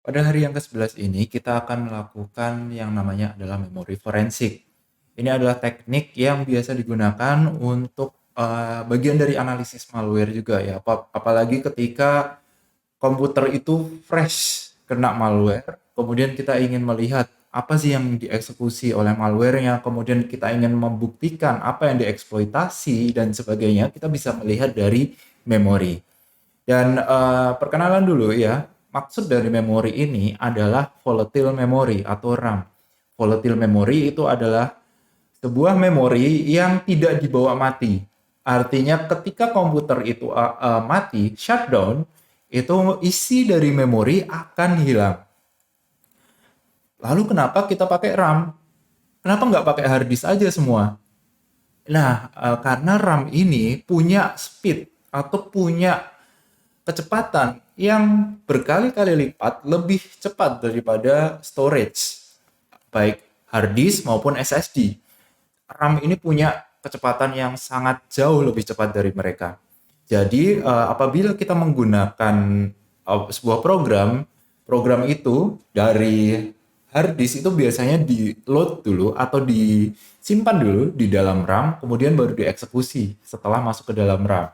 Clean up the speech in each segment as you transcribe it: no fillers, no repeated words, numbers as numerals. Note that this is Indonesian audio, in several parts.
Pada hari yang ke-11 ini kita akan melakukan yang namanya adalah memori forensik. Ini adalah teknik yang biasa digunakan untuk bagian dari analisis malware juga ya. Apalagi ketika komputer itu fresh kena malware, kemudian kita ingin melihat apa sih yang dieksekusi oleh malwarenya, kemudian kita ingin membuktikan apa yang dieksploitasi dan sebagainya, kita bisa melihat dari memori. Dan perkenalan dulu ya, maksud dari memori ini adalah volatile memory atau RAM. Volatile memory itu adalah sebuah memori yang tidak dibawa mati. Artinya ketika komputer itu mati, shutdown, itu isi dari memori akan hilang. Lalu kenapa kita pakai RAM? Kenapa nggak pakai hard disk aja semua? Nah, karena RAM ini punya speed atau punya kecepatan yang berkali-kali lipat lebih cepat daripada storage, baik hard disk maupun SSD. RAM ini punya kecepatan yang sangat jauh lebih cepat dari mereka. Jadi apabila kita menggunakan sebuah program, program itu dari hard disk itu biasanya di load dulu atau disimpan dulu di dalam RAM, kemudian baru dieksekusi setelah masuk ke dalam RAM.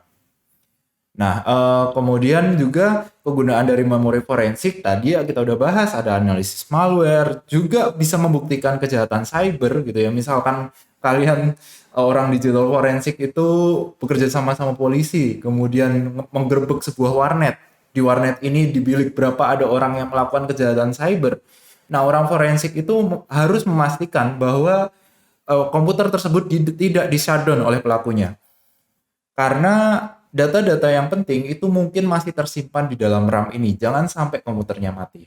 Nah, kemudian juga penggunaan dari memori forensik tadi ya kita udah bahas, ada analisis malware, juga bisa membuktikan kejahatan cyber gitu ya. Misalkan kalian orang digital forensik itu bekerja sama-sama polisi, kemudian menggerebek sebuah warnet. Di warnet ini di bilik berapa ada orang yang melakukan kejahatan cyber. Nah, orang forensik itu harus memastikan bahwa komputer tersebut tidak di-shutdown oleh pelakunya. Karena data-data yang penting itu mungkin masih tersimpan di dalam RAM ini. Jangan sampai komputernya mati.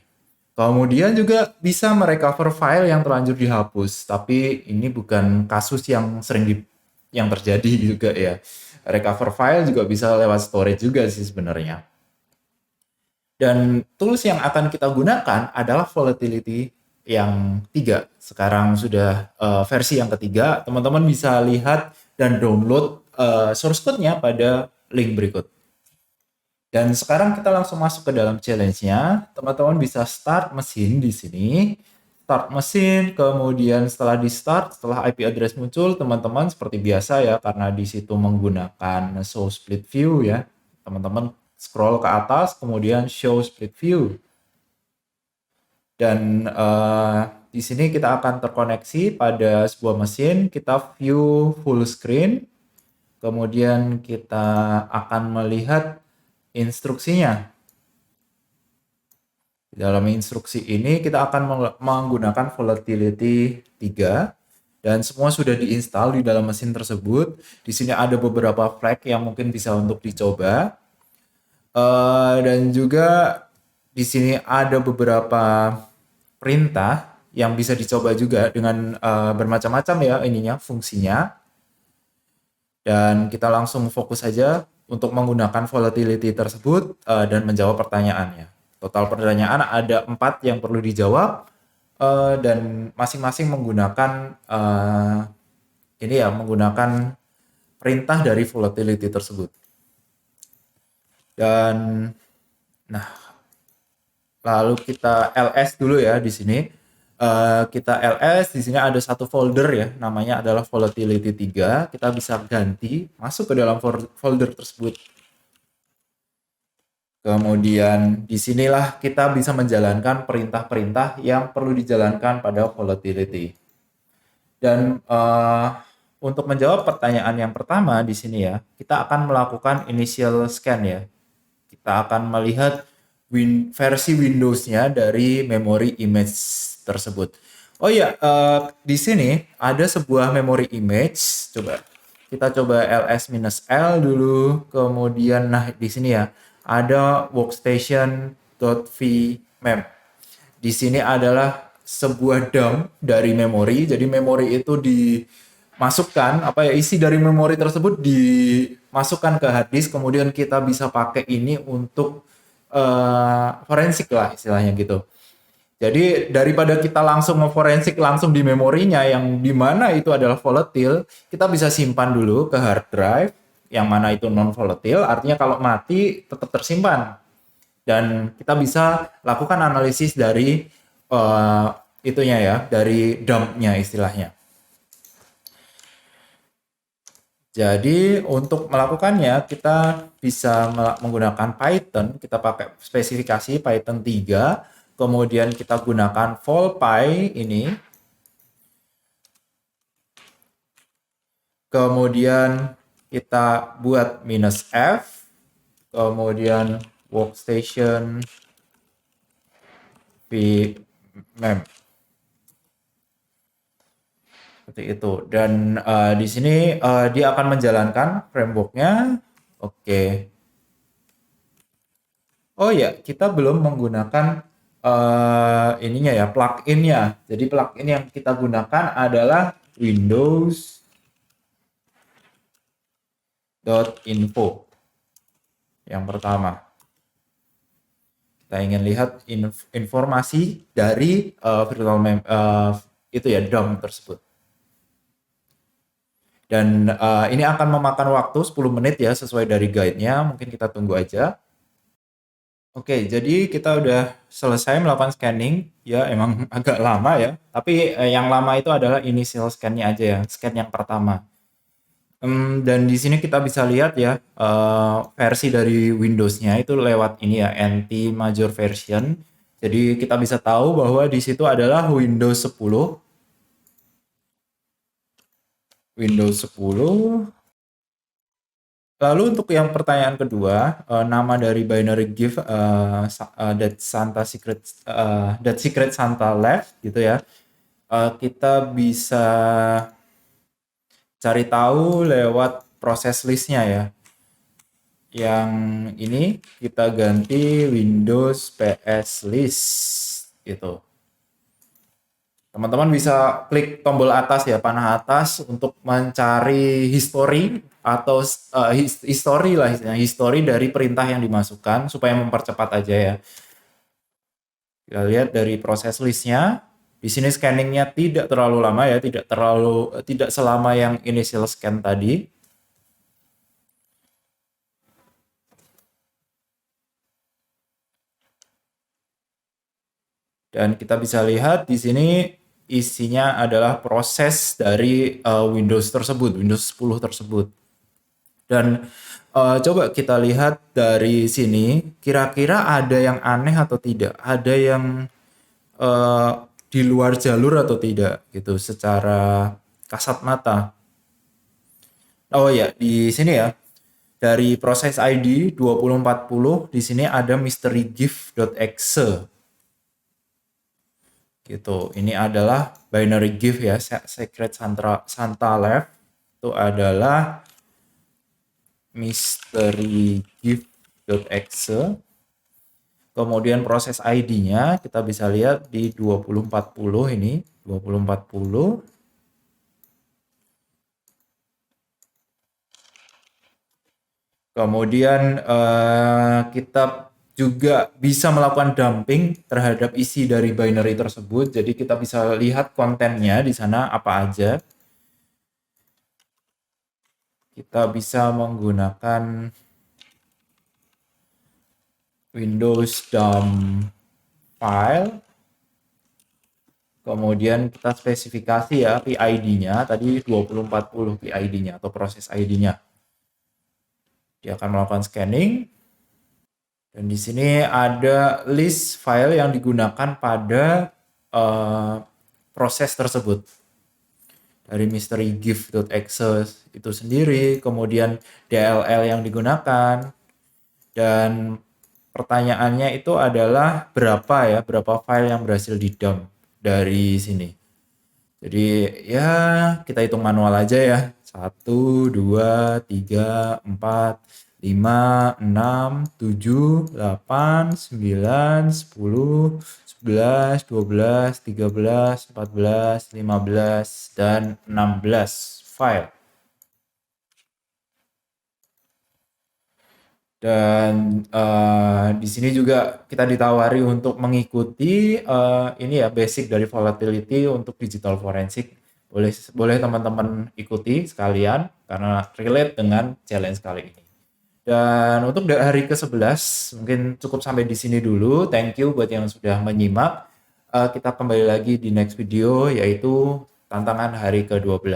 Kemudian juga bisa merecover file yang terlanjur dihapus. Tapi ini bukan kasus yang yang terjadi juga ya. Recover file juga bisa lewat storage juga sih sebenarnya. Dan tools yang akan kita gunakan adalah volatility yang 3. Sekarang sudah versi yang ketiga. Teman-teman bisa lihat dan download source code-nya pada link berikut. Dan sekarang kita langsung masuk ke dalam challenge-nya. Teman-teman bisa start mesin di sini. Start mesin, kemudian setelah di start, setelah IP address muncul, teman-teman seperti biasa ya, karena di situ menggunakan show split view ya. Teman-teman scroll ke atas, kemudian show split view. Dan di sini kita akan terkoneksi pada sebuah mesin, kita view full screen, kemudian kita akan melihat instruksinya. Di dalam instruksi ini kita akan menggunakan volatility 3 dan semua sudah diinstal di dalam mesin tersebut. Di sini ada beberapa flag yang mungkin bisa untuk dicoba. Dan juga di sini ada beberapa perintah yang bisa dicoba juga dengan bermacam-macam ya ininya fungsinya. Dan kita langsung fokus saja untuk menggunakan volatility tersebut dan menjawab pertanyaannya. Total pertanyaan ada 4 yang perlu dijawab dan masing-masing menggunakan ini ya menggunakan perintah dari volatility tersebut. Dan nah lalu kita ls dulu ya di sini. Kita ls di sini ada satu folder ya, namanya adalah volatility 3. Kita bisa ganti masuk ke dalam folder tersebut. Kemudian disinilah kita bisa menjalankan perintah-perintah yang perlu dijalankan pada volatility. Dan untuk menjawab pertanyaan yang pertama di sini ya, kita akan melakukan initial scan ya. Kita akan melihat versi Windows-nya dari memory image tersebut. Oh iya, di sini ada sebuah memory image. Kita coba ls-l dulu. Kemudian, nah di sini ya ada workstation.vmem. Di sini adalah sebuah dump dari memori. Jadi memori itu dimasukkan isi dari memori tersebut dimasukkan ke hard disk. Kemudian kita bisa pakai ini untuk forensik lah istilahnya gitu. Jadi daripada kita langsung memforensik langsung di memorinya yang dimana itu adalah volatile, kita bisa simpan dulu ke hard drive yang mana itu non volatile, artinya kalau mati tetap tersimpan. Dan kita bisa lakukan analisis dari itunya ya, dari dumpnya istilahnya. Jadi untuk melakukannya kita bisa menggunakan Python, kita pakai spesifikasi Python 3, kemudian kita gunakan volpy ini, kemudian kita buat -f, kemudian workstation vmem. Seperti itu. Dan di sini dia akan menjalankan frameworknya. Oke. Oh ya, kita belum menggunakan ininya ya, plugin-nya. Jadi plugin yang kita gunakan adalah windows.info. Yang pertama. Kita ingin lihat informasi dari itu ya, DOM tersebut. Dan ini akan memakan waktu 10 menit ya, sesuai dari guide-nya. Mungkin kita tunggu aja. Oke, jadi kita udah selesai melakukan scanning. Ya, emang agak lama ya. Tapi yang lama itu adalah initial scan-nya aja ya, scan yang pertama. Dan di sini kita bisa lihat ya, versi dari Windows-nya itu lewat ini ya, NT Major Version. Jadi kita bisa tahu bahwa di situ adalah Windows 10. Windows 10. Lalu untuk yang pertanyaan kedua, nama dari binary gift that secret Santa left gitu ya. Kita bisa cari tahu lewat proses listnya ya. Yang ini kita ganti Windows PS list gitu. Teman-teman bisa klik tombol atas ya, panah atas untuk mencari history atau history lah istilahnya, history dari perintah yang dimasukkan supaya mempercepat aja ya. Kita lihat dari proses listnya. Di sini scanningnya tidak terlalu lama ya, tidak selama yang initial scan tadi. Dan kita bisa lihat di sini isinya adalah proses dari Windows tersebut, Windows 10 tersebut. Dan coba kita lihat dari sini, kira-kira ada yang aneh atau tidak? Ada yang di luar jalur atau tidak gitu secara kasat mata. Oh ya, di sini ya. Dari proses ID 2040 di sini ada mysterygift.exe. Gitu. Ini adalah binary gift ya, secret Santa left itu adalah mysterygift.exe. Kemudian proses ID-nya kita bisa lihat di 2040 ini, 2040. Kemudian kita juga bisa melakukan dumping terhadap isi dari binary tersebut. Jadi kita bisa lihat kontennya di sana apa aja. Kita bisa menggunakan Windows dump file. Kemudian kita spesifikasi ya PID-nya, tadi 2040 PID-nya atau proses ID-nya. Dia akan melakukan scanning. Dan di sini ada list file yang digunakan pada proses tersebut. Dari mysterygift.exe itu sendiri, kemudian DLL yang digunakan, dan pertanyaannya itu adalah berapa file yang berhasil di-dump dari sini. Jadi ya kita hitung manual aja ya. 1, 2, 3, 4, 5, 6, 7, 8, 9, 10, 11, 12, 13, 14, 15, dan 16 file. Dan di sini juga kita ditawari untuk mengikuti ini ya, basic dari volatility untuk digital forensik. Boleh teman-teman ikuti sekalian karena relate dengan challenge kali ini. Dan untuk hari ke-11 mungkin cukup sampai di sini dulu. Thank you buat yang sudah menyimak. Kita kembali lagi di next video yaitu tantangan hari ke-12.